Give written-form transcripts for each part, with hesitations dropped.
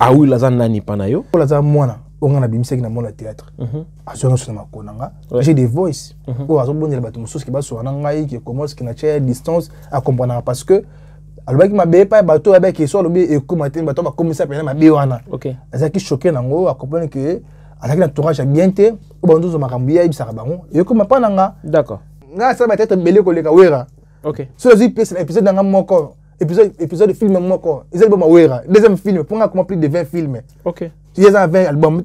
Ah oui, la nani panayo. La zan mwana, on a bimse qui na mon théâtre. Azo sur ma konanga. J'ai des voices. Ou azo bonne le bateau sous qui va sur nanga qui commence qui na tia distance à comprendre parce que alors qui m'a bé pas bateau avec qui soit le bé et comme matin bateau va commencer à peine ma bé wana. OK. Ça qui choqué nango à comprendre que avec l'entourage bien té ou bandu zo makambia ibisa bango et comme pas nanga. D'accord. Na ça va être belé ko leka wera. OK. Sur les épisode nanga moko. Épisode de film moko. Ils ont wera. Deuxième film, pour comment plus de 20 films. OK. Si ils ont 20 albums,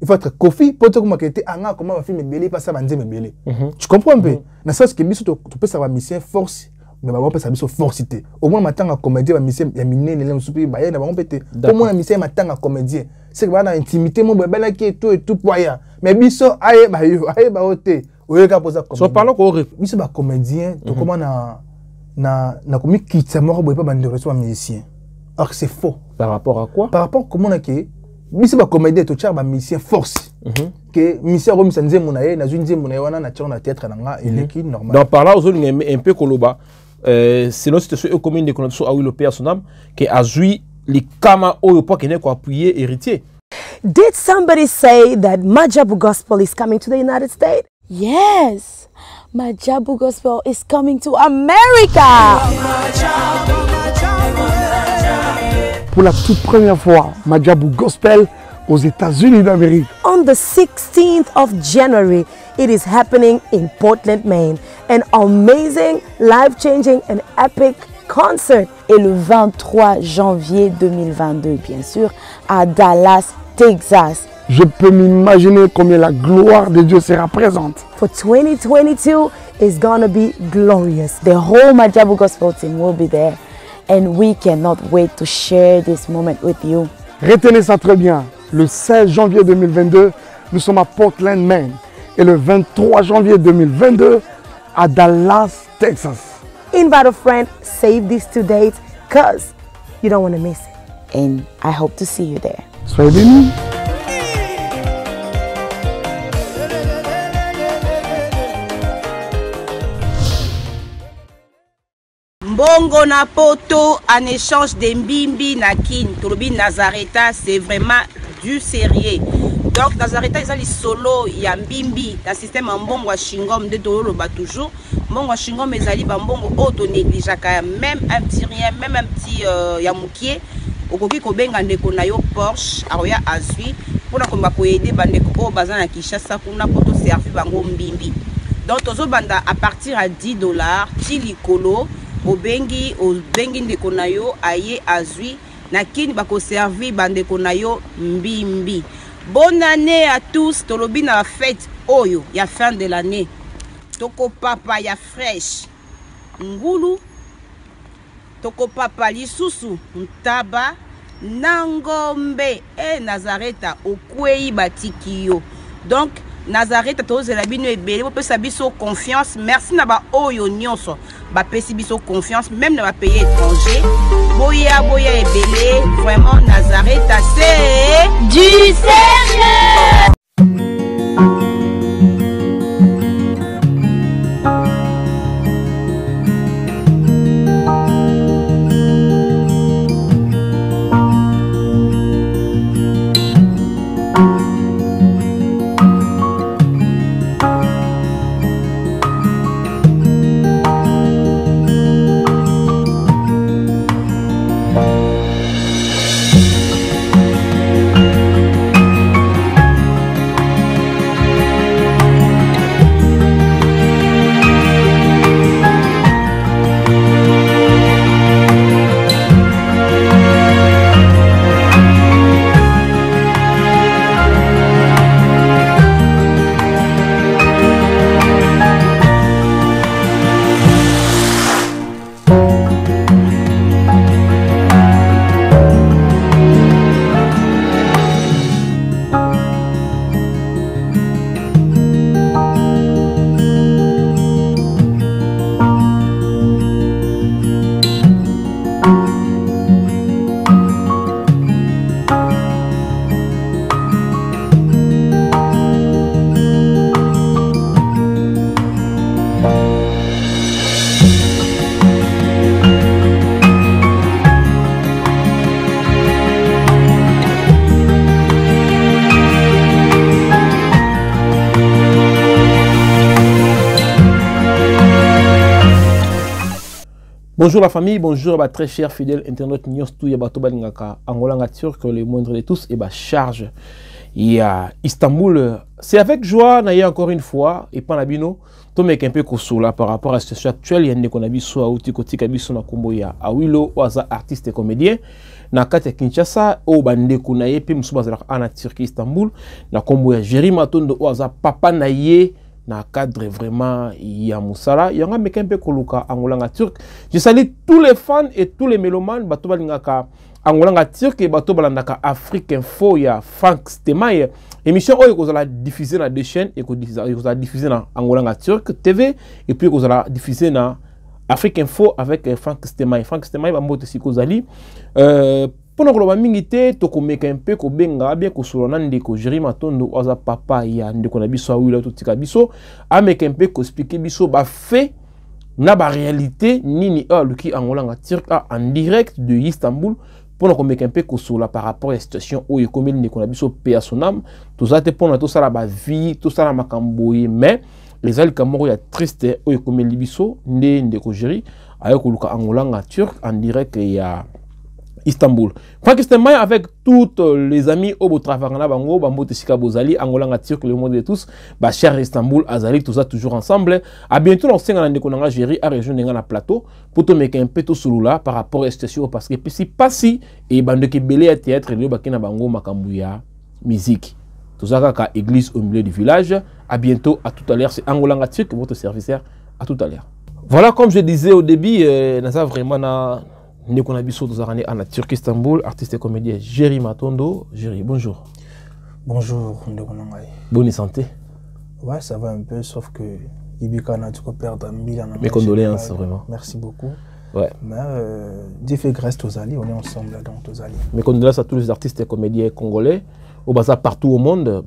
il faut être Kofi pour te comment que comment un film est belé pas ça va me belé. Tu comprends un peu? Na ça ce que biso tu peux savoir mission force mais va pas ça biso forcité. Au moins matin à comédien mission ya miné les soupi ba na ba pété. Au moins mission matin à comédien. C'est que va na intimité mon bébé qui est tout poya. Mais biso aye ba oté. Oye ka poser comme. So parlons ko biso ba comédien, to comment na comme quitte mort boy pas bande reçoit musicien. Or c'est faux. Par rapport à quoi? Par rapport comment na que biso ba comédien to tchar ba musicien force. Que musicien comme ça nzé monaye na nzé monaye wana na tchar na théâtre nanga eleki normal. Donc par là aux un peu koloba sinon c'était sur commune de connexion à oui le père son âme que azui les kama oyo pas kene ko appuyer héritier. Did somebody say that Majabu Gospel is coming to the United States? Yes. Majabu Gospel is coming to America. Pour la toute première fois, Majabu Gospel aux États-Unis d'Amérique. On the 16th of January, it is happening in Portland, Maine. An amazing, life-changing and epic concert. Et le 23 janvier 2022, bien sûr, à Dallas, Texas. Je peux m'imaginer combien la gloire de Dieu sera présente. For 2022, it's gonna be glorious. The whole Majabu Gospel team will be there. And we cannot wait to share this moment with you. Retenez ça très bien. Le 16 janvier 2022, nous sommes à Portland, Maine. Et le 23 janvier 2022, à Dallas, Texas. Invite a friend, save these two dates, because you don't want to miss it. And I hope to see you there. Soyez bénis. Mbongo na poto en échange de mbimbi na kin tolobi Nazareta, c'est vraiment du sérieux. Donc Nazareta ils ont les solo ya mbimbi dans système mbongo wa shingom de toloba toujours mbongo wa shingom ezali ba mbongo auto négligeaka même un petit rien même un petit ya mukie okoki ko benga ndeko na yo Porsche aroya azui pona ko ba ko aider bandeko o bazana Kinshasa kuna poto servir bango mbimbi. Donc tozo banda à partir à $10 ti likolo obengi ndeko na yo aye azui na kini bako servir bandeko na yo mbimbi. Bonne année à tous. Tolobi na fête oyo ya fin de l'année. Toko papa ya fresh ngulu toko papa lisusu ntaba nangombe e Nazareta okwei batiki yo. Donc Nazareta tozela bino ebele po pesa biso confiance. Merci na ba oyo nyonso ba pesi biso confiance même na ba pays étranger. Boya ebele vraiment Nazareta c'est du sérieux. Bonjour la famille, bonjour à très chers fidèles internautes News tout ya bato balingaka Angolanga Turc le moindre de tous et charge. Il y a Istanbul. C'est avec joie naïe encore une fois et pas nabino to mec un peu kosola par rapport à la situation actuelle. Il y a des konabiso a uti kotika biso na kombo ya awilo oza artiste et comédien na kati Kinshasa o bande kunaye pe musuba ana Turquie Istanbul na kombo ya Jerry Matondo oza papa naïe na cadre vraiment ya musala yanga meka un peu koluka Angolanga Turc. Je salue tous les fans et tous les mélomanes bato balingaka Angolanga Turc et bato balandaka Afrique Info ya Frank Stemaye émission oyo kozala diffuser na deux chaînes et kozala diffuser na Angolanga Turc TV et puis kozala diffuser na Afrique Info avec Frank Stemaye. Frank Stemaye ba mbote si kozali pona koloba mingi te tokomeka un peu kobenga bien kosolana ndeko Jerry Matondo oza papa ya ndeko na biso awila totika biso ameka un peu ko expliquer biso ba fait na ba réalité nini luki Angolanga Turc en direct de Istanbul pona komeka un peu kosola par rapport à la situation oyo komeli ndeko na biso pe sonam tozate pona to sala ba vie to sala makamboye mais les alkamoro ya triste oyo komeli biso ndeko Jerry ayo koluka Angolanga Turc en direct ya Istanbul. Frank Stemaye avec toutes les amis au beau travail bango bambo tesika bozali Angolanga Turc le monde de tous ba cher Istanbul azali tout ça toujours ensemble. À bientôt on singa ndeko nanga Jerry à région nga na plateau pour te mettre un peu tout sulula par rapport à la situation parce que si pas si et bande ke belé à théâtre le bakina bango makambu ya musique. Tout ça ka église au milieu du village. À bientôt, à tout à l'heure, c'est Angolanga Turc votre serviteur. À tout à l'heure. Voilà comme je disais au début ça vraiment na Ndeko Nabiso Dozarane en Turquie Istanbul, artiste et comédien Jerry Matondo. Jerry, bonjour. Bonjour, Ndeko Nangai. Bonne santé. Ouais, ça va un peu, sauf que Ibika n'a pas perdu un million. Mes condoléances, vraiment. Merci beaucoup. Ouais. Mais Dieu fait grâce aux alliés, on est ensemble là dans aux alliés. Mes condoléances à tous les artistes et comédiens congolais, au bazar partout au monde.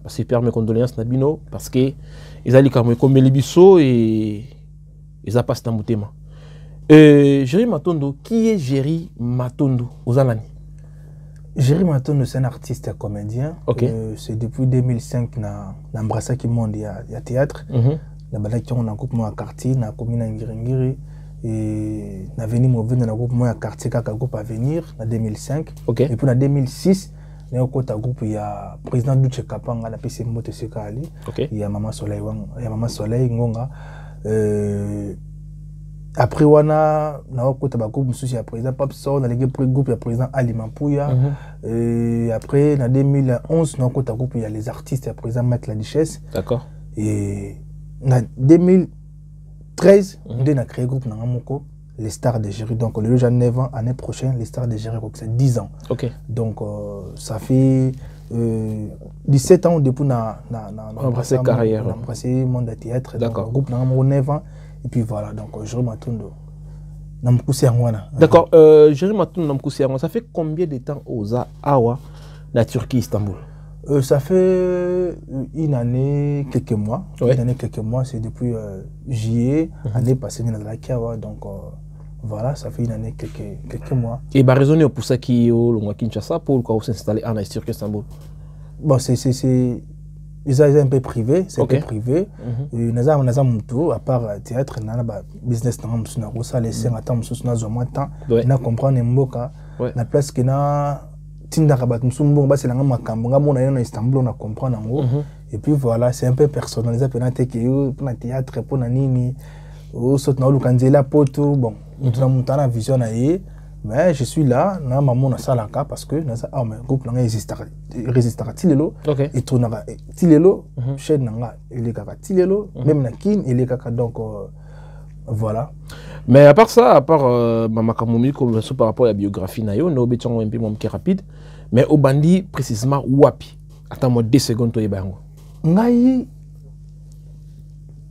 Super mes condoléances Nabino, parce que ils allaient comme les biso et ils ont passé dans mon thème. Jerry Matondo, qui est Jerry Matondo aux Alani? Jerry Matondo, c'est un artiste et comédien. Okay. C'est depuis 2005 na embrassé qui monde il y a théâtre. Na balaki on a groupe moi quartier na commune Ngiringiri et na venu mo venu na groupe moi quartier kaka groupe à venir en 2005. Okay. Et puis en 2006 na kota groupe il y a président Duche Kapanga la PC Moto Sekali. Okay. Il y a Maman Soleil il y a Maman Soleil Ngonga. Après wana na kota ba groupe mususi ya président Papso na les groupe ya président Ali Mampuya. Et après en 2011 na kota groupe il y a les artistes ya président Maître La Duchesse. D'accord. Et en 2013 on a créé groupe na moko les stars de Jerry. Donc le jour 9 ans année prochaine les stars de Jerry c'est 10 ans. OK. Donc ça fait 17 ans depuis na embrassé carrière. On a embrassé monde de théâtre. D'accord. Groupe na 9 ans. Et puis voilà, donc Jerry Matondo. D'accord, Jerry Matondo, ça fait combien de temps aux Awa, la Turquie, Istanbul? Ça fait une année, quelques mois. Ouais. Une année, quelques mois, c'est depuis juillet, année passée, dans la Kiawa. Donc voilà, ça fait une année, quelques mois. Et bah, raisonner pour ça qui est au Kinshasa pour s'installer en Turquie, Istanbul? Bon, c'est un peu privé, c'est okay. Un peu privé. Nous avons tout, à part théâtre, nous avons business, nous avons ça, les scènes, nous avons temps, nous comprenons Mboka, la place que nous Tinda Rabat, nous sommes bons, c'est la même Makambo, nous sommes Istanbul, nous comprenons. Et puis voilà, c'est un peu personnalisé, pour le théâtre, pour le nini, nous sommes là, bon, nous avons la vision. Mais je suis là, na maman na salaka parce que na ça mais groupe na résistera tilelo et tournera tilelo chaîne na ele kaka tilelo même na kin ele kaka donc voilà. Mais à part ça, à part mama kamomi comme par rapport à la biographie na yo no betongo un peu mon rapide mais au bandi précisément wapi attends moi 2 secondes to yebango ngai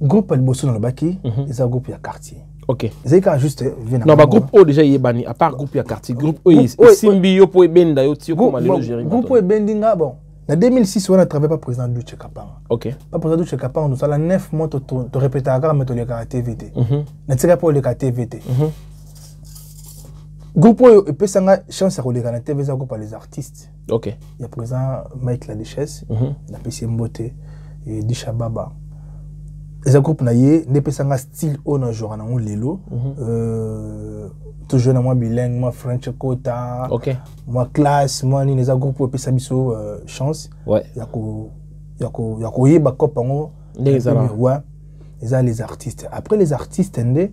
groupe al bosso na baki eza groupe ya quartier. Ok. C'est juste non, bah groupe O déjà yebani à part groupe ya quartier groupe O simbi yo po ebenda yo ti ko malelo Jerry Matondo. Groupe ebendinga bon. En 2006 on a travaillé pas président Duche Kapanga. OK. Pas président Duche Kapanga nous a 9 mois to répéter à mettre le TVT. Na tira pour le TVT. Groupe O peut sanga chance à le TV ça groupe les artistes. OK. Il y a président Mike La Duchesse, la PC Mbote et Disha Baba. eza groupe na ye nde pesanga style o na genre nango lelo toujours na moi bilingue moi French kota moi classe moi ni eza groupe o pesa biso chance ya ko yeba kopango ouais eza les artistes après les artistes ndé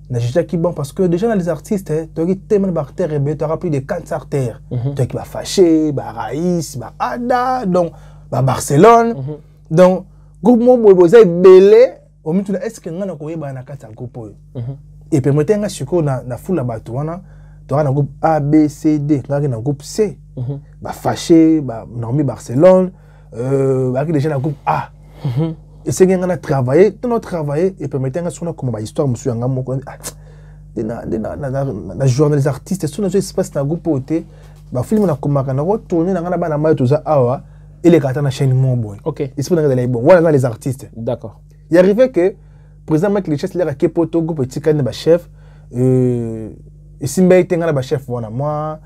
na déjà qui bon parce que déjà dans les artistes tu as tellement d'artères et tu as rappelé des 4 artères tu as qui va fâché ba Raïs ba Ada donc ba Barcelone donc groupe mo boy za belé au mitu na est-ce que ngana ko yeba na kata groupe et permettez nga siko na foule bato wana tu as na groupe A B C D ngaki na groupe C ba fâché ba Normi Barcelone ba qui déjà na groupe A et c'est qu'on a travaillé et permettez nga sona comme ba histoire monsieur nga moko na journée des artistes sur notre espace na groupe oté ba film na komaka na retourner na ngana ba na mayo toza awa et les gars na chaîne mon boy et c'est pour dans les bon voilà les artistes d'accord il arrivait que président Mike Lichess l'air ke poto groupe petit kan ba chef et simba ite ngana ba chef wana moi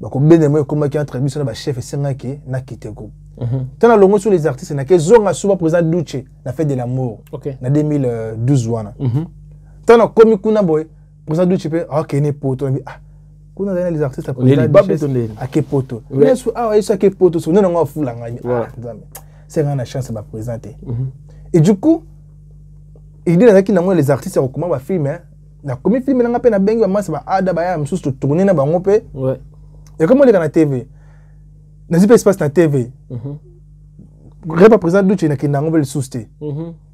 ba ko bene moi comme qui entre mission ba chef et senga ki na kité groupe tant na longo sur les artistes na ke zonga suba président Duche na fête de l'amour na 2012 wana tant na komi kuna boy président Duche pe OK ne poto kuna dans les artistes à ke poto mais sou ah ça ke poto sou non nga fula ngani c'est nga na chance ba présenter et du coup il dit que les artistes comment ba film na komi film nga pe na bengi ba masa ba ada ba ya msusu tourner na bango pe et comment on est dans la TV n'a pas espace na TV pas président Duche na kinango le souster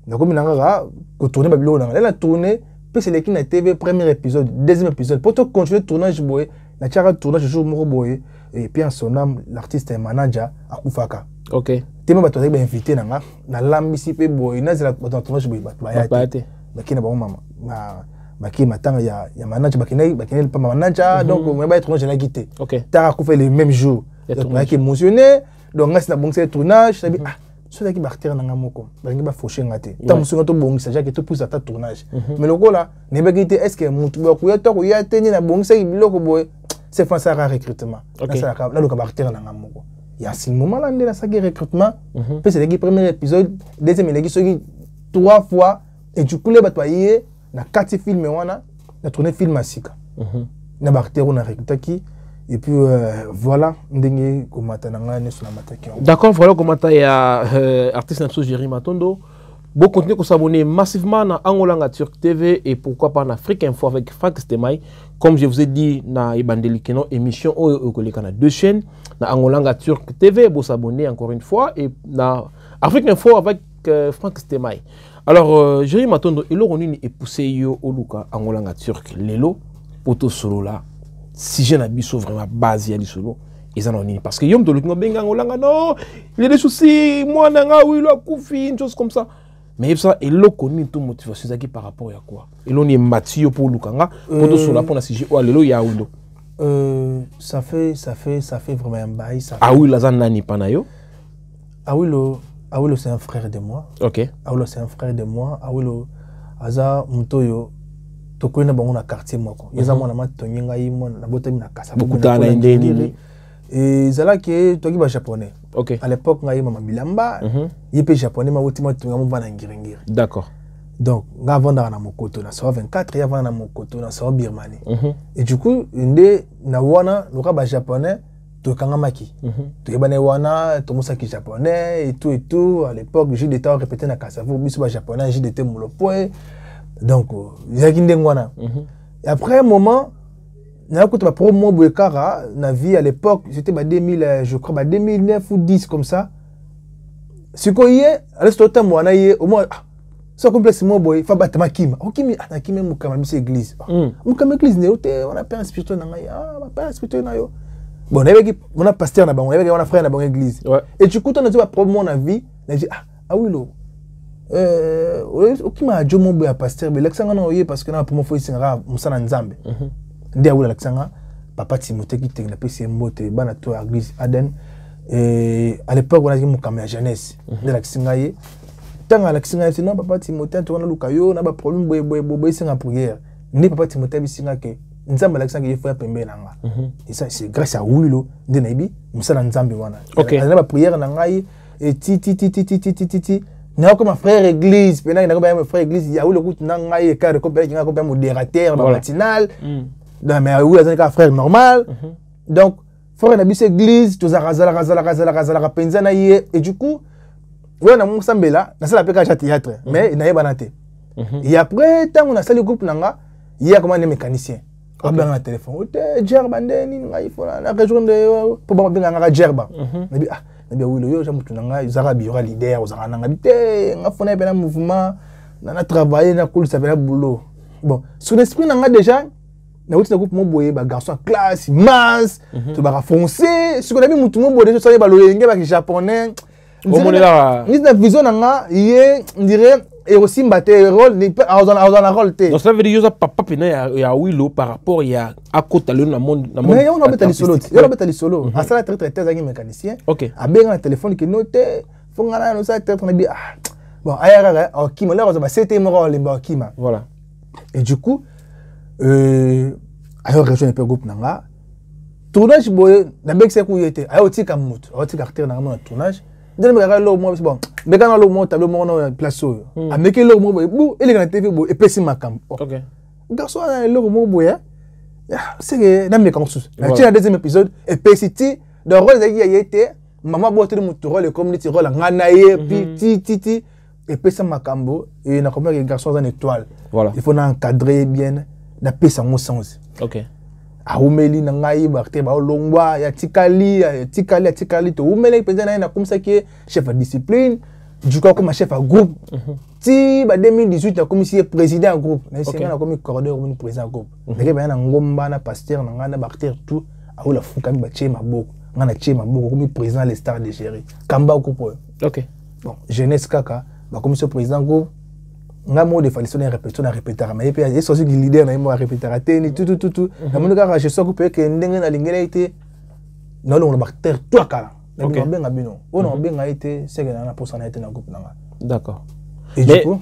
na komi nga ko tourner ba bilo na la tourner puis c'est l'équipe na TV premier épisode deuxième épisode pour te continuer le tournage boy na tiara tournage jour moko boy et puis en son âme l'artiste est manager à Kufaka tema bato ba invité na lambisi pe boy na zela bato tournage boy bato bayate bakina ba mama baki matanga ya manager bakina pas manager donc on va être tournage na quitté ta ko fait le même jour donc qui émotionné donc ngas na bon c'est tournage ça dit ceux qui barter na ngamoko balingi ba faucher ngate ta musunga to bongisa jake to pousse ta tournage mais le là ne ba quitté est-ce que mutu ba ku ya to ku ya tenir na bongisa biloko boy c'est français à recrutement là le ka barter na ngamoko il y a 6 moments là dans sa recrutement puis c'est le premier épisode deuxième il y 3 fois et du coup les batoyer na 4 films wana na tourner film asika na barter on a recruté et puis voilà ndenge komata nanga nesu na mataki d'accord voilà komata ya artiste na Jerry Matondo bon continuer à s'abonner massivement à Angolanga Turk TV et pourquoi pas en Afrique Info avec Franck Stemai. Comme je vous ai dit, na Ibandelikeno émission au a 2 chaînes. Na Angolanga Turk TV, vous s'abonner encore une fois et na Afrique Info avec Franck Stemai. Alors, Jerry Matondo, il a poussé yo Oluka Angolanga Turk Lelo poto solo là. Si j'ai un abisso vraiment basé à solo. Ils en ont une parce que yom to lukingo benga Angolanga non, il y a des soucis, moi nanga oui la koufi, une chose comme ça. Mais ça est là connu tout motivation ça qui par rapport à quoi et l'on est Mathieu pour Lukanga pour tout cela pour la CG ou alelo ya undo ça fait vraiment un bail ça ah oui la zanani panayo Awilo c'est un frère de moi Awilo c'est un frère de moi Awilo aza mutoyo tokona bango na quartier moko yeza mwana matonyenga yimo na botami na kasa beaucoup d'ana indeni et zala que toki ba japonais à l'époque ngai mama bilamba yepé japonais ma wotima tunga mo bana ngirengire d'accord donc nga vanda na mokoto na 24 ya vanda na mokoto na so Birmanie et du coup ndé na wana loka ba japonais to kanga maki to yebane wana to musaki japonais et tout à l'époque j'ai des temps répété na kasavu biso ba japonais j'ai des molopoe donc yaki ndengwana et après un moment na ko to promo boekara na vie à l'époque c'était 2000 je crois 2009 ou 10 comme ça ce qu'on y est à l'instant moi na y au moins ça complexe mo boy fa batama kima okimi anakime mukama bise église mukama église ne ote on a père spirituel na ngai ma père spirituel na yo bon on a pasteur na bango on a frère na bango église et tu coup on a dit promo na vie na dit oui lo okima jomo boy pasteur mais l'exanga na oye parce que na promo fo isinga musana nzambe ndi awula Alexandra papa Timothée qui était na PC mbote bana to église Aden et à l'époque on a dit mukama jeunesse de Alexandra ye tanga Alexandra c'est non papa Timothée to na lukayo na ba problème boy singa prière ni papa Timothée bisinga ke nzambe Alexandra ye fa pembe nanga et ça c'est grâce à Wilo ndi na ibi musala nzambe wana na ba prière na ngai et ti n'a comme un frère église pendant il a un frère église il y a où le coup n'a eu car comme il a comme modérateur matinal mais où il a un frère normal donc frère n'a bis église tous razala penzana et du coup ouais na mon sambela na sala peka théâtre mais il n'a pas banate et après tant on a sali groupe nanga il y a comme un mécanicien on a un téléphone ou te gerba ndeni ngai fona na rejoindre pour ba benga nga gerba na bi bien oui le yo jamutu nanga zarabi yora leader ozara nanga bité nga fona bena mouvement na travailler na cool ça bena boulot bon sur l'esprit nanga déjà na outi na groupe mo boye ba garçon classe masse to ba foncé ce qu'on a mis mutu mo boye ça ba loyenge ba japonais ni na vision nanga yé on dirait et aussi mbaté rôle ni a rôle té donc ça veut dire que papa pena ya wilo par rapport ya à côté le monde mais on a betali solo on a betali solo à ça la traité azaki mécanicien a bien un téléphone qui noté faut ngana no ça tête on a dit ah bon ayara ok mais là on va c'était mo le mbakima voilà et du coup ayo rejoindre un groupe nanga tournage boy na bec c'est couillé ayo tika moto ayo tika acteur nanga na tournage dès me regarde moi bon mais quand le mot tableau mon place a meke le mot bou et les TV bo et pesi makam OK garçon le mot boya c'est que na me comme ça la deuxième épisode et pesiti dans rôle qui a été maman bote le moto rôle community rôle ngana ye petit et pesi makambo et na comme les garçons en étoile voilà il faut encadrer bien na pesa mon sens OK a umeli na ngai bakte ba longwa ya tikali to umeli penza na comme ça qui est chef de discipline du coup comme chef de groupe ti ba 2018 na comme si président groupe na c'est na comme coordinateur comme président groupe mais ba na ngomba na pasteur na ngana bakte tout a la fuka mi ba chema boko ngana chema boko comme président les stars de gérer kamba groupe OK bon jeunesse kaka ba comme ce président groupe nga mo de faliso na répéter mais puis est aussi leader na mo répéter teni tout na mo ka je sais que ndenge na lingela été na lo bactère toi kala na benga bino on benga été c'est que na pour ça été na groupe nanga d'accord et du coup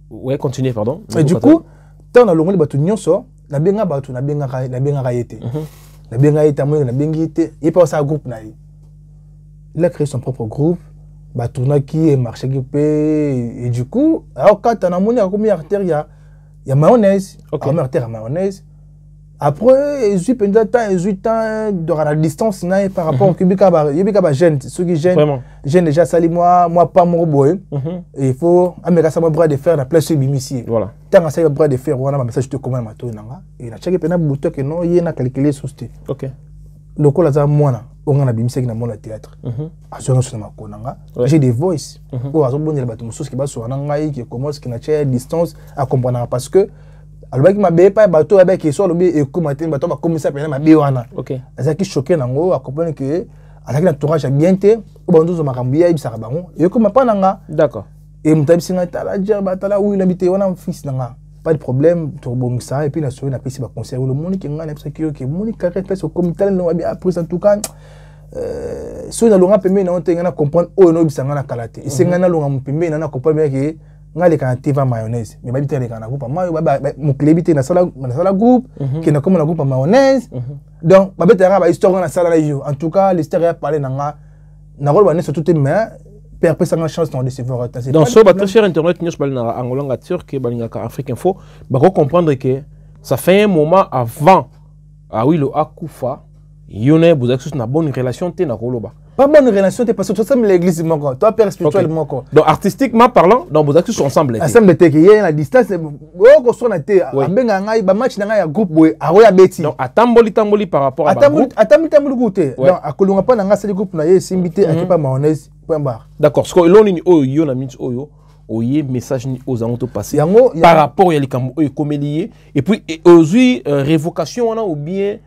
ouais continuez pardon et du coup tant na longoli batu nyonso na benga été na benga été mo na bengi été et pas ça groupe na il a créé son propre groupe bah tourna qui est marché qui et du coup alors quand on a monné à combien artère il y a mayonnaise artère mayonnaise après il y a de la distance par rapport au kubika ba jeune ceux qui jeune déjà sali moi pas mon boy et il faut ameka ça bras de fer la place sur bimisi voilà tant ça bras de fer on a message te comment mato nanga et na chaque pena bouton que non il na calculer souci OK le col za mwana on a bimisi na mon théâtre assurance sur ma konanga j'ai des voice pour azobonela bato mususu ki baso nanga qui commence qui na chaque distance à comprendre parce que alors qui m'a pas bateau avec qui soit le et comment bateau va commencer à ma biwana OK ça qui choqué nango à comprendre que avec l'entourage bien té ou bandu zo makambia ibisa bango et comme pas nanga d'accord et mutabisi ngata la djerba tala où il habite on a fils nanga pas de problème turbo ça et puis la soirée na pisi ba concert le monde qui ngana parce que monde carré fait au comité no bien après en tout cas so na longa pembe na on te ngana comprendre o no bisanga na kalate et c'est ngana longa pembe na comprendre que ngale kana tiva mayonnaise mais babité le kana groupe mayo mon clébité na sala groupe qui na comme na groupe mayonnaise donc babité ra ba histoire na sala yo en tout cas l'histoire a parlé na rôle ba ne surtout mais perpé ça chance de se voir dans ce très cher internet news bal na angolanga turc balinga ka Afrique Info ba comprendre que ça fait un moment avant oui le akufa yone vous avez une bonne relation te na koloba pas bonne relation parce que ça l'église mon toi père spirituel mon corps donc artistiquement parlant donc vous avez ensemble te qu'il y a la distance ko so na te benga ngai ba match na ngai ya groupe boy aroya beti donc atamboli par rapport à groupe atamboli goûter donc akolunga pa na nga seli groupe na ye simbité akipa mayonnaise point barre d'accord ce que l'oni oyo na minute oyo oye message ni aux amoto passé par rapport ya likambo oyo komelié et puis aujourd'hui révocation on a ou bien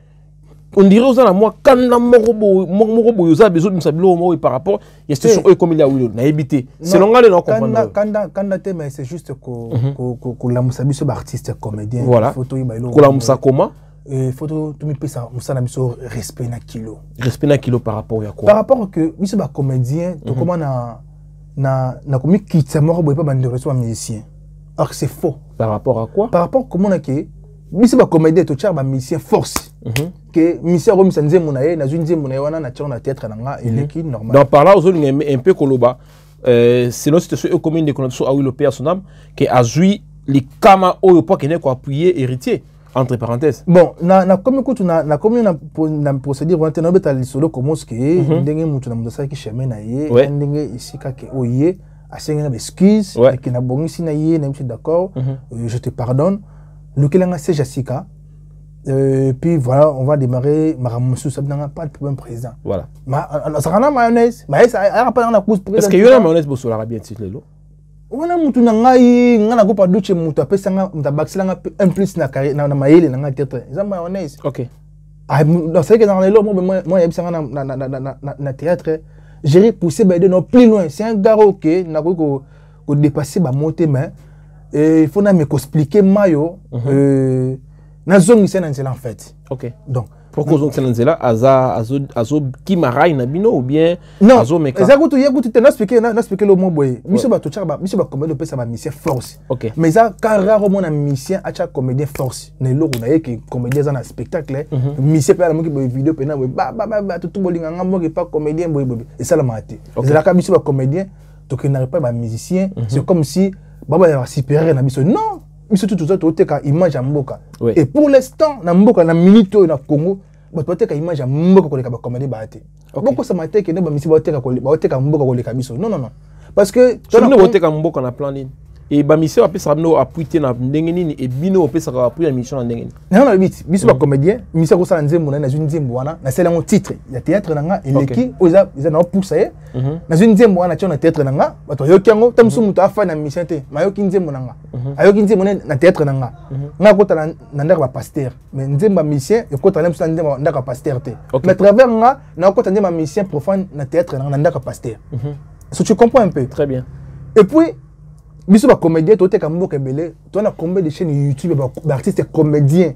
on dirait aux moi quand la morobo yosa besoin de sabilo mo par rapport il situation eux comme il a oui na éviter selon ngale non comprendre quand mais c'est juste que la musabiso artiste comédien photo ibailo ko la musa comment photo tu me pesa musana biso respect na kilo par rapport ya quoi par rapport que biso ba comédien to comment na comme kitsa morobo pas bandero so musicien or c'est faux par rapport à quoi par rapport comment na que biso ba comédien to tchar ba musicien force que misère comme ça nzembo na ye na zunzembo na wana na tchar na théâtre nanga il est normal donc par là aux un peu koloba c'est notre situation commune de connexion à oui le père son âme qui a joué les kama au pas qui n'est quoi appuyer héritier entre parenthèses. Bon, na comme écoute na comme na procédure on tena beta lisolo comment ce que ndenge mutu na mudasa ki chemin na ye ndenge ici ka ke oye asenga na excuse que na bongisi na ye na d'accord je te pardonne lukelanga c'est Jessica. Puis voilà, on va démarrer Maramoussou, ça n'a pas de problème présent. Voilà. Ça a mayonnaise, mais ça a pas de cause présent. Est-ce qu'il y a la mayonnaise pour la bien titre là? On a mutu nangai, ngana go pa duche mutu apesa nga mtabaxila un plus na na mayele na tête. Ça mayonnaise. OK. Ah dans c'est que dans les lots moi yebisa na théâtre, j'ai repoussé de non plus loin. C'est un gars OK, na go dépasser ba monter mais il faut na me expliquer mayo na zone c'est en fait. OK. Donc pourquoi zone c'est là azo qui marai na bino ou bien azo meka. Exactement, tu te expliquer le mot boy. Monsieur ba to chaba, monsieur ba comédien peut ça ba mission force. OK. Mais ça car rarement na mission acha comédien force. Na lo na ye que comédien dans un spectacle, monsieur peut la mo ki vidéo pe na ba tout bolinga ngamo ki pas comédien boy. Et ça la maté. C'est la ka monsieur ba comédien, to que n'arrive pas ba musicien, c'est comme si baba ya supérieur na biso. Non. Monsieur tout ça tu as image à Mboka. Et pour l'instant na Mboka na minute na Congo, tu as image à Mboka ko le ka comédie baate. Pourquoi ça m'a été que ba misi ba te ka Mboka ko le ka biso. Non. Parce que tu ne te ka Mboka na plan nini. Et ba misi ba pesa no appuyer na ndenge nini et bino pesa ka appuyer na mission na ndenge nini. Non biso ba comédien, misi ko sala nzembo na une nzembo wana na sela mon titre. Ya théâtre nanga eleki oza na pousser. Na une nzembo wana tona théâtre nanga, ba to yokiango tamsu muto afa na mission te. Mayoki nzembo nanga. Ayoki nzembo na théâtre nanga. Nga ko ta na ndaka ba pasteur. Mais nzembo mission e ko ta na nzembo ndaka pasteur te. Mais travers nga na ko ta nzembo mission profane na théâtre nanga ndaka pasteur. So tu comprends un peu. Très bien. Et puis biso ba comédien to te ka mboka belé to na combien de chaînes YouTube ba artiste comédien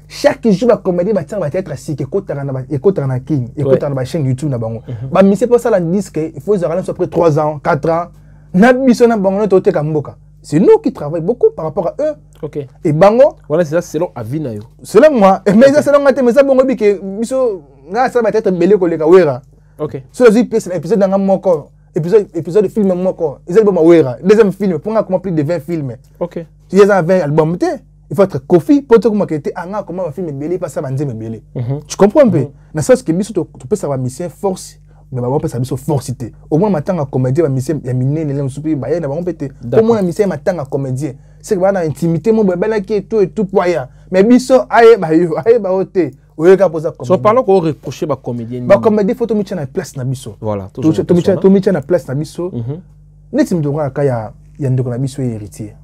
chaque jour ba comédien ba tire ba théâtre assis ko tara na king et ko tara ba chaîne YouTube na bango ba mise pas ça la disque il faut avoir après 3 ans 4 ans na biso na bango to te ka mboka c'est nous qui travaillons beaucoup par rapport à eux. OK. Et bango voilà c'est ça selon avis na yo selon moi mais ça selon ngate mais ça bango bi que biso na ça ba théâtre belé ko le ka wera. OK. So les épisode dans moko épisode de film moko ils ont wera deuxième film pour comment plus de 20 films. OK. Tu as 20 albums il faut être Kofi pour te comment que anga comment un film belé pas ça va nzeme belé. Tu comprends un peu na ça ce que biso tu peux savoir mission force mais ba peut savoir biso forcité au moins matanga comédien ba mission ya minene le musupi ba ya na ba pété au moins mission matanga comédien c'est que ba na intimité mo ba la qui tout poya mais biso aye ba oté oyeka poza comédien. So parlons qu'on reprocher ba comédien. Ba comédien faut to mettre na place na biso. Voilà, to mettre na place na biso. Neti mdonga ka ya ndeko na biso héritier.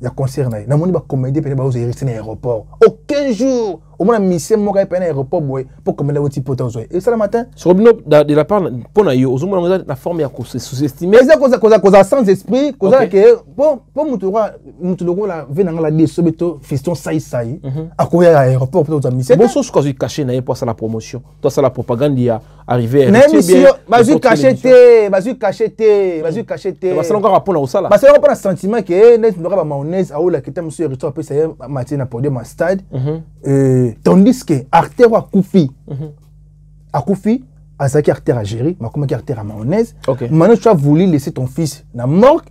Ya concert na moni ba comédien pe ba ozo héritier na aéroport. Aucun jour au moins mission mo ka pe na aéroport boy pour comédien oti poto zo. Et ça le matin sur de la part pour na yo ozo mo na forme ya ko sous-estimer. Mais ça cause sans esprit, cause que pour mutu loko la venanga la di sobeto fiston sai à courir à l'aéroport pour ta mission. Bon chose que tu caché na pour ça la promotion. Toi ça la propagande y a arrivé. Bazu cacheté. Bah c'est encore rapport au ça là. Bah c'est encore un sentiment que net n'aura pas mayonnaise à ou la que monsieur retour après ça matin na podium à stade. Tandis que artère à Koufi Azaki artère à gérer, mais comment artère à mayonnaise. Maintenant tu as voulu laisser ton fils na morgue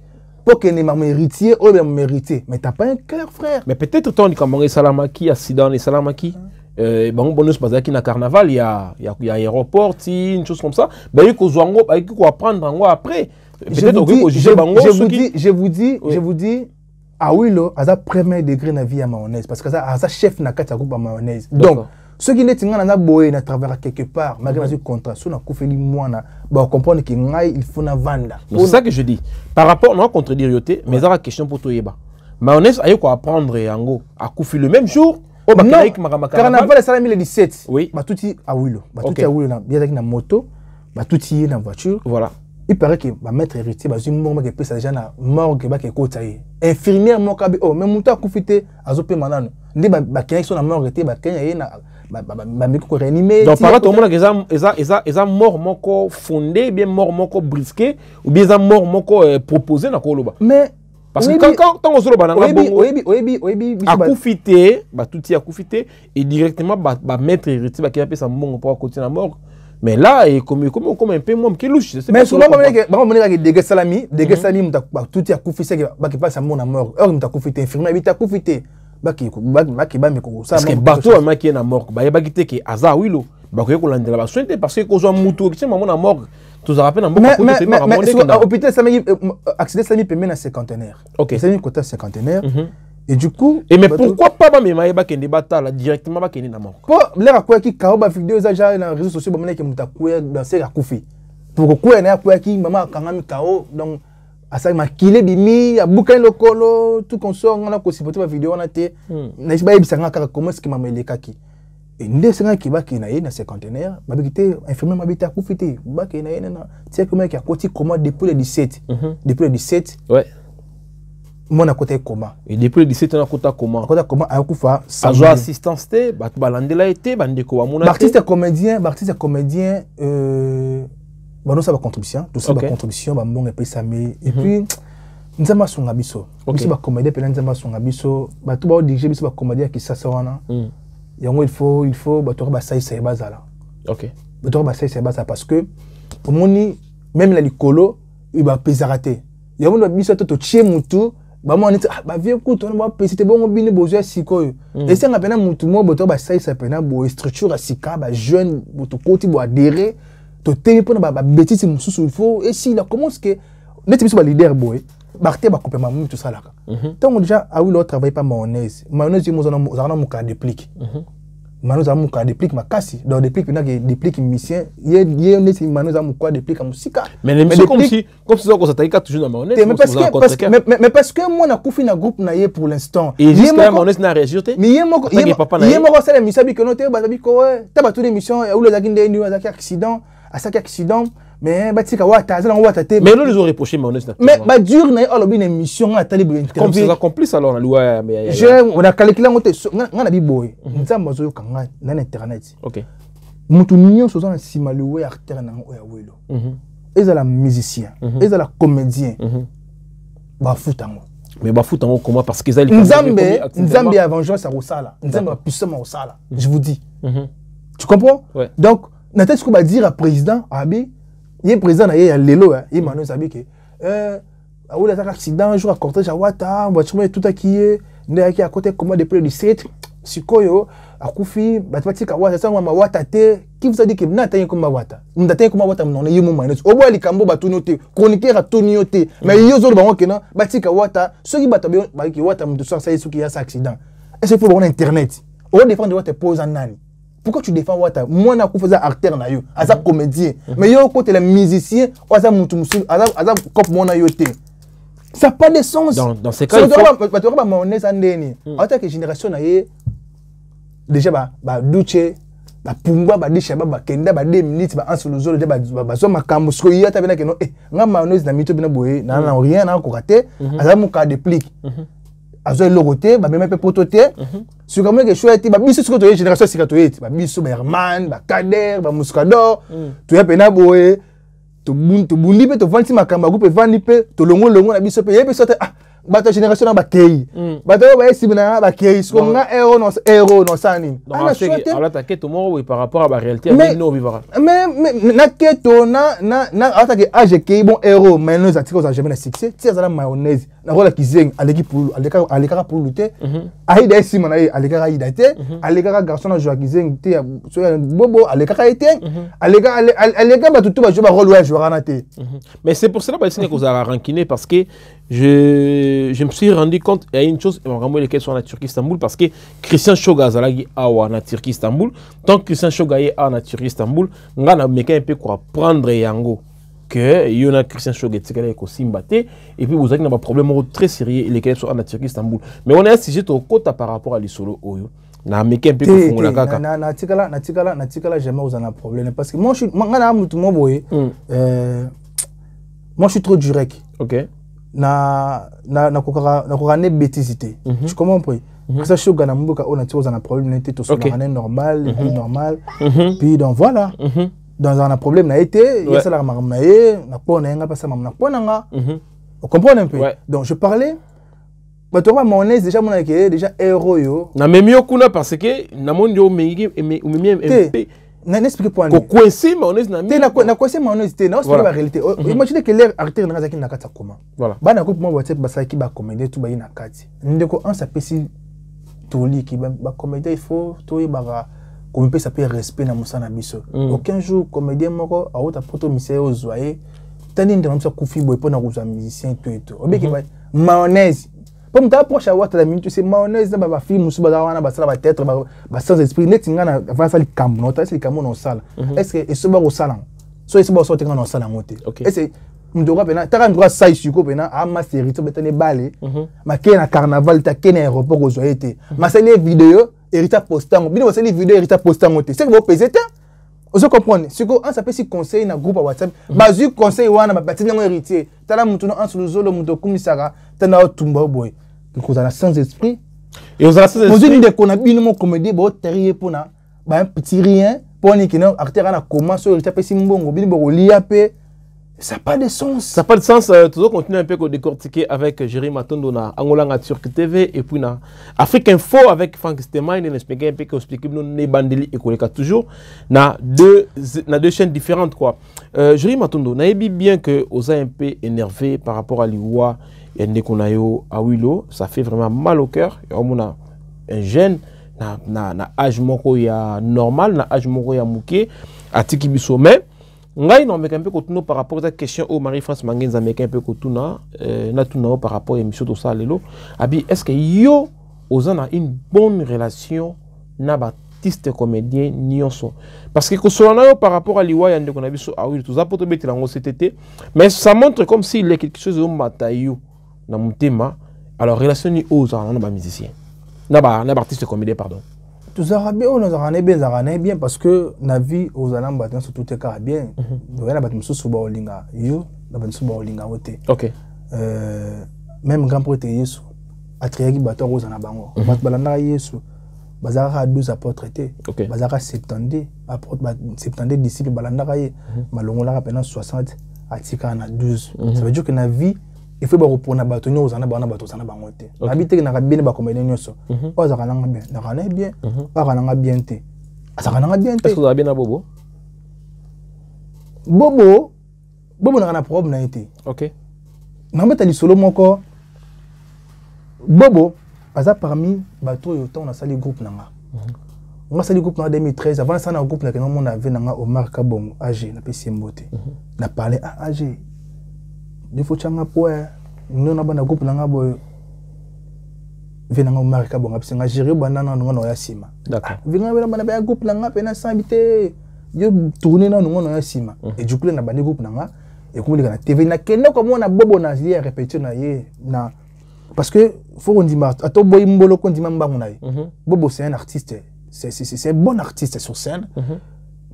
pour que ne maman héritier ou bien mérité. Mais t'as pas un cœur frère. Mais peut-être ton comme Salamaki accident les Salamaki bon bonus parce qu'il na carnaval il y a aéroport une chose comme ça. Ben il faut zoango il faut apprendre après. Je vous dis ah oui là à premier degré na vie à mayonnaise parce que ça chef na kata groupe à mayonnaise. Donc ceux qui n'étaient pas boé na travers quelque part malgré le contrat sur na koufeli moana ba comprendre que ngai il faut na vendre. C'est ça que je dis par rapport non contredire yoté mais la question pour toi yeba mayonnaise ayo ko apprendre yango à koufi le même jour au bakanaik makamaka carnaval ça 2017 oui ba touti à wilo ba touti à wilo na bien na moto ba touti na voiture voilà. Il paraît que ma maître héritier ba une mort qui pesa déjà na morgue ba ke kotaye infirmière mo kabe oh même muta kufite azope manano ndi ba kenya sont na morgue te ba kenya ye na ba miko réanimé donc par rapport à eza mort moko fondé bien mort moko brisqué ou bien eza mort moko proposé na koloba mais parce que quand on se le banana oyebi akufite ba touti akufite et directement ba maître héritier ba ki appelle ça mbongo pour continuer na mort Mais là, et comme un peu moins que louche. Mais souvent, on a des salami, tout est à couper, c'est que passe à mon amour. Or, tu as coupé, infirmière, tu as coupé. Parce que bateau a qui est na mort, bah il a quitté que Aza Willow, bah que la la soin parce que cause un moutou qui c'est maman na mort. Tu as rappelé na mort. Mais hôpital ça m'a accident ça permet na cinquantenaire. OK. C'est une côté cinquantenaire. Et du coup, mais pourquoi pas mais maïba qui débattre là directement ba qui na mort. Pour l'air quoi qui kaoba vidéo ça déjà dans réseaux sociaux ba mena que mutakuya dans c'est la koufi. Pour quoi na quoi qui maman kangami kao donc asa makile bimi ya buka lokolo tout consort on a possibilité ba vidéo on a té na ba ebisanga kaka comment ce qui mameleka ki et ndé senga ki ba ki na ye na cinquantenaire ba bikité infirmière ma bita kufité ba ki na ye na c'est comment qui a côté comment depuis le 17 depuis le 17 ouais mon à côté comment et depuis le 17 on a côté comment a kufa sans assistance té ba balandela été bandeko wa mona artiste comédien bon ça va contribution tout ça va contribution ba mbonga pesa me et puis nzamba songa biso biso ba comédien pe nzamba songa biso ba tout ba diriger biso ba comédien qui ça wana yango il faut ba to ba saïsa e bazala OK ba to ba saïsa e bazala parce que pour moni même la likolo il va pesa rater yango ba biso to tchie mutu ba mo neti ba vie écoute on va pesa te bon bini besoin sikoyo et c'est ngapena mutu mo ba to ba saïsa pena bo structure sika ba jeune boto koti bo adhérer to télé pour na ba bêtise mususu il faut et si la commence que net biso ba leader boy barté ba couper mamu tout ça là tant déjà ah oui l'autre travaille pas mayonnaise mo zana mo ka déplique manu za mo ka déplique makasi dans déplique pena que déplique mission ye net manu za mo quoi déplique musika mais comme si ça ko ça toujours dans mayonnaise mais parce que moi na kufi na groupe na ye pour l'instant et juste la mayonnaise na réagité mais ye mo ça la mission bi que no te ba bi ko ta ba tout l'émission ou le zakinde ni wa accident à chaque accident mais batika wata azana wata te mais ils ont reproché mayonnaise mais ba dur na olobi une émission à tali bien comme c'est complice alors na loi mais on a calculé ngote ngana bi boy nzamba zo kanga na internet OK mutu nyo so na sima le we acteur na o ya welo ezala musicien ezala comédien ba futango mais ba futango comment parce que ça nzambe ya vengeance à Rosala nzambe puissant au sala je vous dis tu comprends donc na tête ce qu'on va dire à président abi il est président na ya lelo il m'a dit que a eu un accident jour à cortège à Wata voiture tout à qui est à côté comment depuis le 17 sikoyo akufi batwatika Wata ça ma Wata te qui vous a dit que n'atteint comme Wata n'atteint comme Wata non y mo minus au bois likambo batunote chroniqueur à toniote mais yo zo bango que non batika Wata ceux qui battent ba ki Wata mutu ça ça qui a ça accident est-ce qu'il faut voir internet on défendre Wata pose en nani. Pourquoi tu défends Wata? Moi, je suis acteur, je suis comédien. Mais yo, quand tu es musicien, ça n'a pas de sens. Dans ces cas, il faut... En tant que génération, déjà, Duce, Pumba, Shaba, Kenda, 2 minutes, Ansoluzo, Bazoma, Kamusko, il y a un mayonnaise dans Mito Benaboé, n'a rien à rater, Azamuka déplique. Azo logoté ba même pototé sur comme que choix ba biso ce que génération sikatoyet ba biso ba Herman ba Kader ba Muscador to ya pena boye to bundi pe to vanti makamba groupe vandi pe to longo na biso pe yepe sote ah ba ta génération na ba kei ba to ba esibina ba kei so nga héros no sani ana choix alors ta quête mo par rapport à la réalité mais no vivra mais na quête na attaque age kei bon héros mais nous atikos a jamais na succès ti azala mayonnaise na rola kizeng aleki pour lutter aida esima na aleka aida te aleka garçon na jouer kizeng te so bobo aleka été aleka batutu ba jouer ba rôle ouais jouer na te mais c'est pour cela que c'est qu'on a rankiné parce que je me suis rendu compte il y a une chose vraiment lesquelles sont en Turquie Istanbul parce que Christian Shoga zalagi awa na Turquie Istanbul tant que Christian Shoga est en Turquie Istanbul ngana meka un peu quoi prendre yango que il y a Christian Shoga qui est simbaté et puis vous avez un problème très sérieux lesquels sont en Turquie Istanbul mais on a un sujet au côté par rapport à l'isolo oyo na meka un peu ko la kaka na tikala jamais vous en a problème parce que moi je suis ngana mutu mo boye moi je suis trop direct OK na kokane bêtisité tu comprends pas ça Shoga na mboka on a tous un problème n'était tout normal normal puis donc voilà dans un problème n'a été il y a ça la marmaé na pona nga pas ça na pona nga on comprend un peu donc je parlais bah toi mon aise déjà déjà héros yo na même yo kuna parce que na monde yo mengi n'explique pas ko coincé mayonnaise na te na coincé mayonnaise te na explique la réalité imaginez que l'air artère na zaki na kati comment voilà bana groupe moi WhatsApp basaki ba comédie tout ba ina kati ndeko un sapesi toli ki ba comédie il faut to ba comme peut s'appeler respect na musana biso aucun jour comédien moko a autre poto misé aux joyeux tani ndena msa kufi boy pona kuza musicien tout obeki ba mayonnaise pour me approche à Ouattara minute c'est mayonnaise na ba film musu ba wana ba sala ba tête ba sans esprit net ngana va sala kambo no ta c'est kambo no sala est-ce que eso ba ko sala so eso ba so te ngana sala ngote est-ce mdoka pena ta ndroit sai suko pena a ma série to betane balé ma ke na carnaval ta ke na aéroport ko zo été ma sala vidéo hérita postant bino ba sala vidéo hérita postant ngote c'est que vous pesez vous comprenez ce que on s'appelle si conseil na groupe WhatsApp bazu conseil wana ba batini ngo héritier tala mutu no ansulu zolo mutu kumisaka tana tumba boy que ça sans esprit et aux sans esprit vous dit qu'on a bien mon comédie bo terrier pour na ba un petit rien pour ni kino acteur na comment so héritier pe simbongo bino bo liapé ça pas de sens ça pas de sens toujours continuer un peu qu'on décortiquer avec Jérémy Matondo na Angola Turk TV et puis na Afrique Info avec Frank Stemai il explique un peu qu'on explique nous ne bandeli et qu'on toujours na deux chaînes différentes quoi Jérémy Matondo na ebi bien que osa un peu énervé par rapport à Liwa et Ndekonayo à Wilo ça fait vraiment mal au cœur et on a un jeune na âge moko ya normal na âge moko ya muke à tiki biso mais ngai non mais un peu kotuno par rapport à la question au Marie-France Mangenza mais un peu kotuna na tuna par rapport à émission de ça lelo abi est-ce que yo ozana une bonne relation na artiste comédien nyonso parce que kosolana par rapport à Liwa yande qu'on a biso ah oui tout ça pour te mettre en CTT mais ça montre comme s'il y a quelque chose au matayu na mutema alors relation ni ozana na ba musicien na ba artiste comédien pardon tout ça bien on a bien parce que na vie aux alams batin surtout te car bien on a batin sous ba olinga yo na batin sous ba olinga wote OK même grand prêtre Yesu atriaki bato aux na bango bat balanda Yesu bazaka 12 apôtres traité bazaka 70 apôtres 70 disciples balanda kaye malongola pendant 60 atika na 12 ça veut dire que na vie il faut reprendre bato nyos na bana bato sana bango te habite na kabine ba comédien nyoso o za kananga bien na kana bien ba kananga bien te za kananga bien te est-ce que vous avez na bobo na kana problème na été OK na mbeta li solo moko bobo aza parmi bato yo ton na sali groupe nanga on sali groupe en 2013 avant ça na groupe na kana mon avait nanga Omar Kabongo AG na pesi mbote na parler à AG il faut changa poe nous na bana groupe nanga boy venanga Omar Kabongo pesi nga gérer bana na ngono ya sima d'accord venanga bana ba groupe nanga pena s'inviter yo tourner na ngono ya sima et du coup na bana groupe nanga et comme na TV na kenda comme on a bobo na hier répéter na ye na parce que faut on dit ato boy mbolo ko dit mamba ngona bobo c'est un artiste c'est un bon artiste sur scène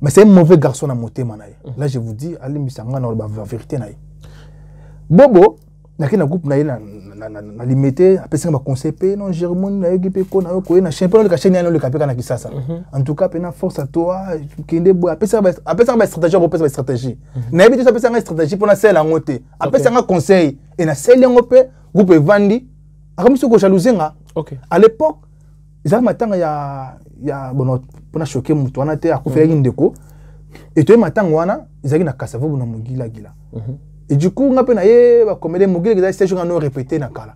mais c'est un mauvais garçon à monter manaye là je vous dis allez misanga na la vérité na bobo na kena groupe na ye na limité apesa ba conseil pe non Germone na équipe ko na ko na champion le caché na le capeka na kisasa en tout cas pena force à toi kende bo apesa ba stratégie repesa ba stratégie na ebité ça apesa nga stratégie pour na sela ngote apesa nga conseil et na sela ngope groupe vandi akamiso ko jalousenga OK à l'époque ils matanga ya bono pour na choquer mutu wana te akufela ndeko et toi matanga wana izaki na kasavo na mugila gila et du coup on a peine ba comédie mugila gila stage on a répété na kala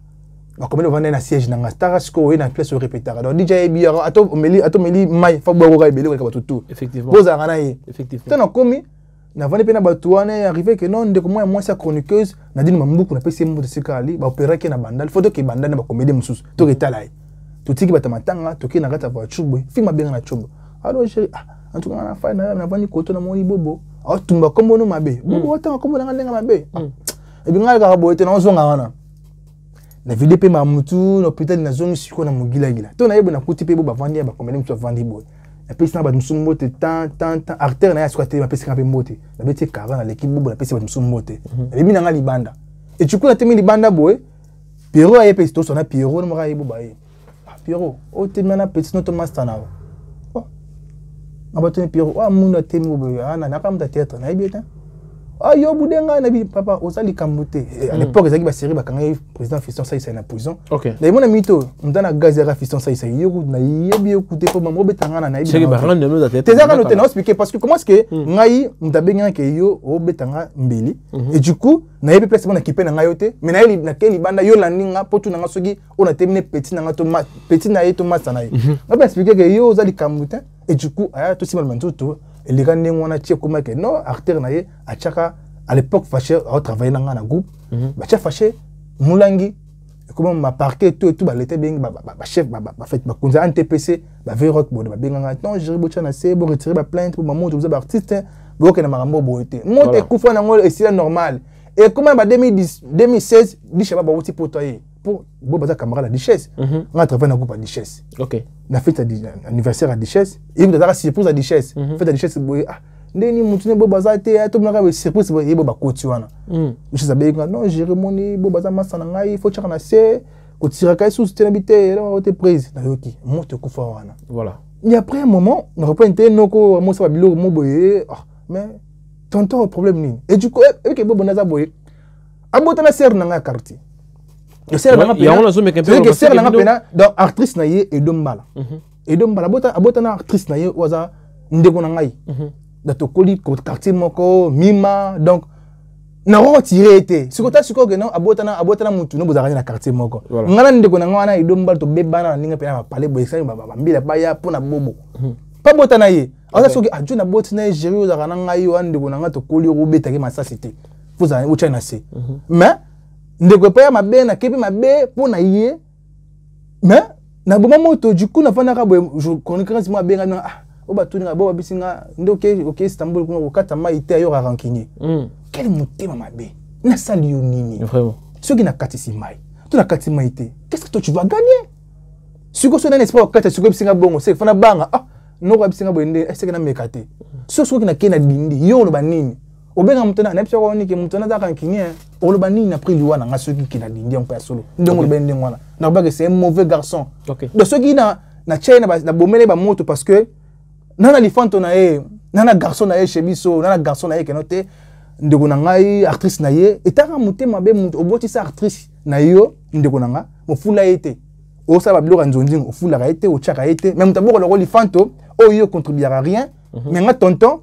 ba comédie vendre na siège na starasko et na place répéter alors DJ biara ato meli mai fa bo ko ebele ko tout effectivement poza kana ye effectivement tana komi na vendre pe na ba tuane arrivé que non ndeko moi sa chroniqueuse na dini mambuku na pesi mbo de sikali ba opérer ke na bandal faut que bandal na ba comédie mususu to retala tout tiki batamatanga to ki na kata voiture boy film bien na chobo alors chérie en tout cas na fa na vani koto na moni bobo a tumba kombo no mabe bobo otanga kombo na ndenga mabe et bien ngala ka boyete na ozonga wana na vide pe mamutu no hôpital na zongi siko na mugila gila to na yebo na kuti pe boba vandi ba comédie mutu vandi boy et puis na ba musumbote tant acteur na ya squatter ba pesi ka pe mbote na beti kara na l'équipe bobo na pesi ba musumbote et bien ngali banda et tu kuna temi libanda boy Pierrot a pesi to sona Pierrot no mara yebo ba ye Pierrot o temi na petit no to master na abatoni Pierrot muna temi bobo ana na kam ta théâtre na yebeta ah yo budenga na bi papa osali kambuté à l'époque ezaki ba série ba kanga président Fiston ça il na prison OK na mona mito mtana gazera Fiston ça il yo na yebi écouter ko mambo betanga na yebi c'est ba rendre nous tête t'es ça noté na expliquer parce que comment est-ce que ngai mtabenga ke yo o betanga mbeli et du coup na yebi place na kipé na ngai yote mais na keli banda yo landinga potu na soki on a terminé petit na to petit na yeto masana yi on va expliquer que yo osali kambuté et du coup aya to simal mantuto et les gars n'ont tiré comme que non acteur naie à chaka à l'époque fâché à travailler dans un groupe bah chef fâché moulangi comment m'a parqué tout bah l'été bien bah chef bah fait bah quand un TPC bah veille rock bon bah bien non j'ai reboché na c'est bon retirer ma plainte pour maman vous artiste bon que na marambo boité monte couvre na ngol et c'est normal et comment bah 2016 dit chef bah aussi pour toi pour bon bah camarade la Duchesse on a travaillé dans groupe à Duchesse OK na fête anniversaire à Duchesse et vous avez surprise à Duchesse fête à Duchesse boy ah ndeni mutune bo bazate to mnaka surprise boy bo bakoti wana je savais non Jérémie bo baza masana ngai faut chaka na se ko tira kai sous tenabité là te prise na yoki moto kufa wana voilà et après un moment on reprend noko mo sa bilo mo boy ah mais tonton problème ni et du coup et bo bonaza boy abota na ser na nga quartier le ser na nga pena ser na nga pena donc actrice na ye edombala edombala abota na actrice na ye waza ndeko na ngai dato koli quartier moko mima donc na retiré été ce côté ce que non abota na mutu no bozarani na quartier moko ngana ndeko na ngana edombala to bebana ninga pena parler boy ça ba mbila baya pona bobo pas bota na ye asa soki aju na boti na gérer ozarana ngai wa ndeko na ngato koli robeta ke masasité vous avez ucha na se mais ndeko pa ya mabe na kepi mabe pona ye mais na boma moto du coup na fana ka boy je connais quand moi benga na ah o ba tuninga bo bisinga OK Istanbul ko kata maite ayo rankini quel motema mabe na sali yo nini vraiment ce qui na katisi mai tu na katisi maite qu'est-ce que toi tu vas gagner siko so na espoir kata siko bisinga bongo c'est fana banga ah no ko bisinga boy ndé est-ce que na mekate so ki na kena dindi yo lo ba nini obenga mutana na pisa ko ni ke mutana za rankini o lo ba nini na pris liwana nga so ki na dindi on pa solo ndongo ben ndengwana na ba que c'est un mauvais garçon OK de ce qui na China na bomele ba moto parce que nana lifanto na ye nana garçon na ye chebiso nana garçon na ye kenote ndeko na ngai actrice na ye etaka mutema be mutu oboti sa actrice na yo ndeko na nga mo fula ete o sa ba biloko nzonzingo o fula ete o chaka ete même taboko le lifanto o yo contribuera rien mais nga tonton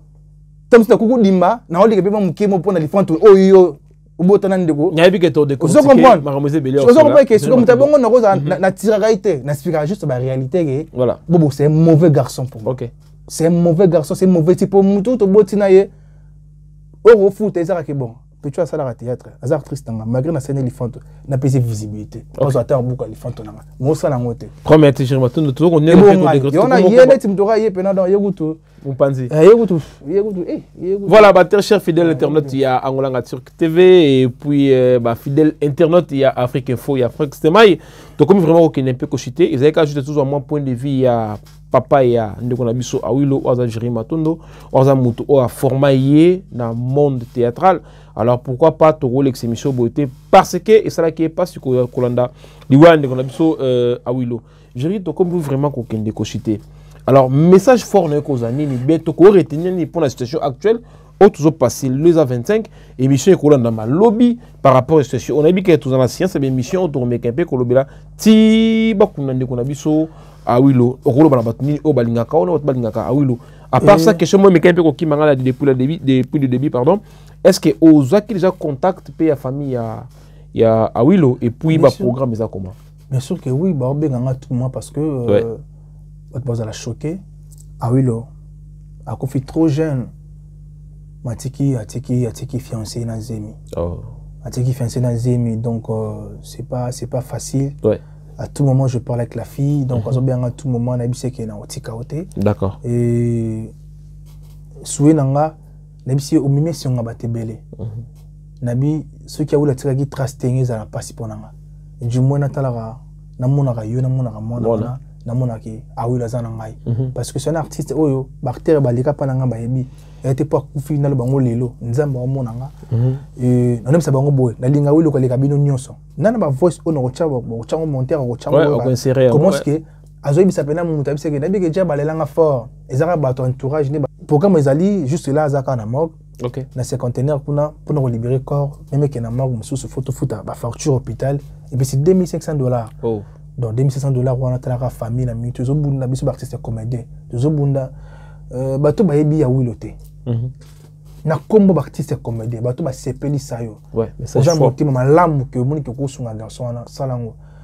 tam sa kuku dimba na oli ke pe mukemo pona lifanto o yo obota na ndeko nyabi ke to de ko so comprendre maramose belé so comprendre que c'est comme tabongo na ko na tiraka ete na expliquer juste ba réalité que voilà bobo c'est un mauvais garçon pour moi OK c'est un mauvais garçon, c'est un mauvais type. Pour nous, tout le monde est au foot, et ça, c'est bon. Puis tu as ça dans le théâtre, les actrices, malgré la scène éléphante, n'a pas de visibilité. On s'attend beaucoup à l'éléphante. Moi, ça, n'a pas de comment tu cherches tout le temps on est on a hier net m'dora hier pendant dans yegutu mpanzi voilà bah cher fidèle internaute il y a Angolanga Turc TV et puis bah fidèle internaute il y a Afrique Info il y a Frank Stemai donc comme vraiment aucun un peu cochité ils avaient ajouté toujours mon point de vue il y a papa ya ndeko na biso awilo oza Jérémie Matondo oza mutu o a formaillé dans monde théâtral alors pourquoi pas to Rolex émission beauté parce que et ça là qui est pas sur Kolanda liwa ndeko na biso awilo Jérémie to comme vous vraiment aucun de cochité alors message fort ne kozani ni beto ko retenir ni pour la situation actuelle au toujours passé les A25 émission Kolanda ma lobby par rapport à la situation on a dit que tout dans la science c'est émission autour mais qu'un peu kolobela ti bakuna ndeko na biso awilo okolo bana batuni o balingaka ono balingaka awilo à part ça question moi mais qu'un peu ko kimanga depuis le début pardon est-ce que aux qui déjà contact paye à famille ya awilo et puis ba programme ça comment bien sûr que oui ba obenganga tout moi parce que on la choqué awilo a confié trop jeune matiki atiki fiancé na zemi atiki fiancé na zemi donc c'est pas facile ouais. À tout moment je parle avec la fille donc à tout moment on a dit que na otika oté d'accord et soué nanga na bisi au mime si on a batebele nabi ceux qui a eu la tiragi trastengé za la passe ponanga du moins natalaka na monaka yo na monaka mona na monaki awila za na ngai parce que c'est un artiste oyo bactérie balika pananga bayebi était pas kufi na le bango lelo nzamba omonanga et on aime ça bango boy na linga wilo ko le kabino nyonso nana ba voice ono ko chabo ko chango monter ko chango comment est-ce que azoyi bisa pena mutu abiseke na bige ja balelanga fort ezaka bato entourage ne programme ezali juste là azaka na mok OK. Na 50 pour libérer corps, même que na magu sous photo futa ba facture hôpital et puis c'est $2,500. Oh. Donc $2,500 on a la famille na mi to bunda biso ba artiste comédien. To bunda bato ba yebi ya wiloté. Na kombo ba artiste comédien, bato ba sepeli sayo. Ouais, mais ça j'ai monté ma lame que moni que ko sunga garçon na salango.